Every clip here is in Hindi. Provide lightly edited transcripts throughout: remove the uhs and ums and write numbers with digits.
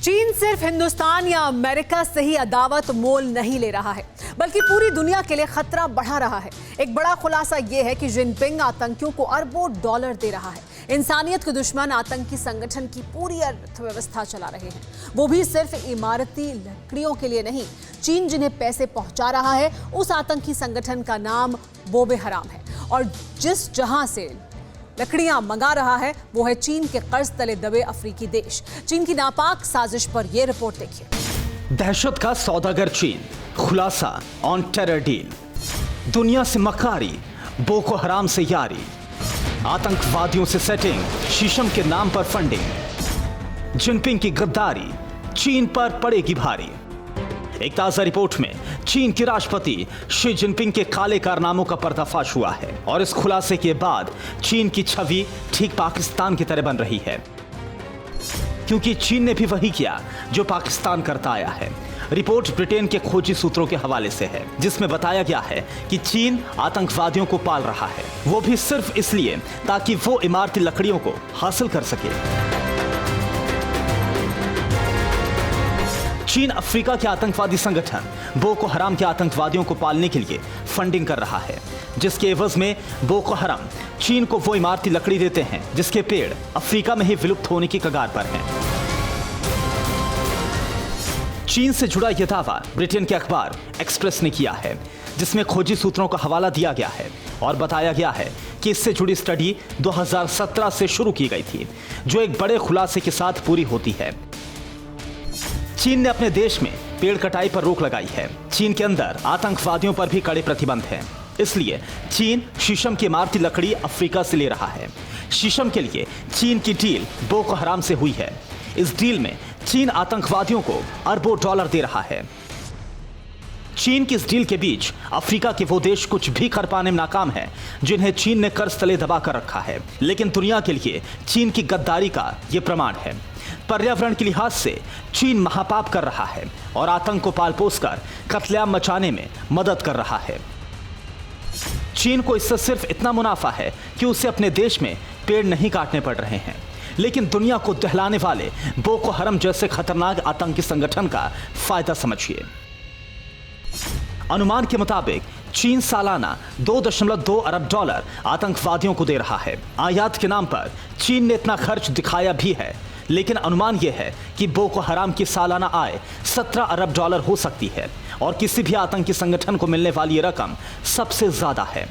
चीन सिर्फ हिंदुस्तान या अमेरिका से ही अदावत मोल नहीं ले रहा है, बल्कि पूरी दुनिया के लिए खतरा बढ़ा रहा है। एक बड़ा खुलासा यह है कि जिनपिंग आतंकियों को अरबों डॉलर दे रहा है। इंसानियत के दुश्मन आतंकी संगठन की पूरी अर्थव्यवस्था चला रहे हैं, वो भी सिर्फ इमारती लकड़ियों के लिए नहीं। चीन जिन्हें पैसे पहुंचा रहा है, उस आतंकी संगठन का नाम बोबे हराम है, और जिस जहां से लकड़ियां मंगा रहा है वो है चीन के कर्ज तले दबे अफ्रीकी देश। चीन की नापाक साजिश पर यह रिपोर्ट देखिए। दहशत का सौदागर चीन, खुलासा ऑन टेरर डील। दुनिया से मकारी, बोको हराम से यारी, आतंकवादियों से सेटिंग, शीशम के नाम पर फंडिंग। जिनपिंग की गद्दारी चीन पर पड़ेगी भारी। एक ताजा रिपोर्ट में चीन के राष्ट्रपति शी जिनपिंग के काले कारनामों का पर्दाफाश हुआ है, और इस खुलासे के बाद चीन की छवि ठीक पाकिस्तान की तरह बन रही है, क्योंकि चीन ने भी वही किया जो पाकिस्तान करता आया है। रिपोर्ट ब्रिटेन के खोजी सूत्रों के हवाले से है, जिसमें बताया गया है कि चीन आतंकवादियों को पाल रहा है, वो भी सिर्फ इसलिए ताकि वो इमारती लकड़ियों को हासिल कर सके। चीन अफ्रीका के आतंकवादी संगठन बोको हराम के आतंकवादियों को पालने के लिए फंडिंग कर रहा है, जिसके एवज में बोको हराम चीन को वो इमारती लकड़ी देते हैं जिसके पेड़ अफ्रीका में ही विलुप्त होने की कगार पर हैं। चीन से जुड़ा यह दावा ब्रिटेन के अखबार एक्सप्रेस ने किया है, जिसमें खोजी सूत्रों का हवाला दिया गया है और बताया गया है कि इससे जुड़ी स्टडी 2017 से शुरू की गई थी, जो एक बड़े खुलासे के साथ पूरी होती है। चीन ने अपने देश में पेड़ कटाई पर रोक लगाई है। चीन के अंदर आतंकवादियों पर भी कड़े प्रतिबंध हैं, इसलिए चीन शीशम की इमारती लकड़ी अफ्रीका से ले रहा है। शीशम के लिए चीन की डील बोको हराम से हुई है। इस डील में चीन आतंकवादियों को अरबों डॉलर दे रहा है। चीन की इस डील के बीच अफ्रीका के वो देश कुछ भी कर पाने में नाकाम है जिन्हें चीन ने कर्ज तले दबा कर रखा है, लेकिन दुनिया के लिए चीन की गद्दारी का ये प्रमाण है। पर्यावरण के लिहाज से चीन महापाप कर रहा है और आतंक को पाल पोस कर कत्लेआम मचाने में मदद कर रहा है। चीन को इससे सिर्फ इतना मुनाफा है कि उसे अपने देश में पेड़ नहीं काटने पड़ रहे हैं, लेकिन दुनिया को दहलाने वाले बोको हराम जैसे खतरनाक आतंकी संगठन का फायदा समझिए। अनुमान के मुताबिक चीन सालाना 2.2 अरब डॉलर आतंकवादियों को दे रहा है। आयात के नाम पर चीन ने इतना खर्च दिखाया भी है, लेकिन अनुमान यह है कि बोको हराम की सालाना आय 17 अरब डॉलर हो सकती है, और किसी भी आतंकी संगठन को मिलने वाली यह रकम सबसे ज्यादा है।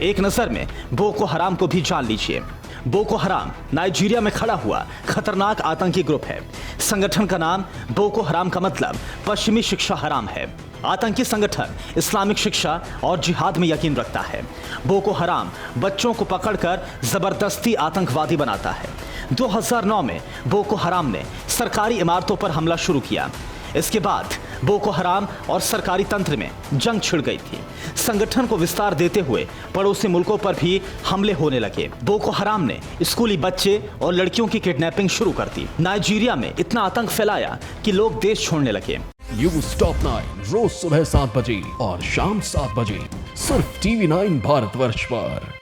एक नजर में बोको हराम को भी जान लीजिए। बोको हराम नाइजीरिया में खड़ा हुआ खतरनाक आतंकी ग्रुप है। संगठन का नाम बोको हराम का मतलब पश्चिमी शिक्षा हराम है। आतंकी संगठन इस्लामिक शिक्षा और जिहाद में यकीन रखता है। बोको हराम बच्चों को पकड़कर जबरदस्ती आतंकवादी बनाता है। 2009 में बोको हराम ने सरकारी इमारतों पर हमला शुरू किया। इसके बाद बोको हराम और सरकारी तंत्र में जंग छिड़ गई थी। संगठन को विस्तार देते हुए पड़ोसी मुल्कों पर भी हमले होने लगे। बोको हराम ने स्कूली बच्चे और लड़कियों की किडनैपिंग शुरू कर दी। नाइजीरिया में इतना आतंक फैलाया कि लोग देश छोड़ने लगे। न्यूज़ टॉप 9 रोज सुबह 7 बजे और शाम 7 बजे सिर्फ TV9 भारतवर्ष पर।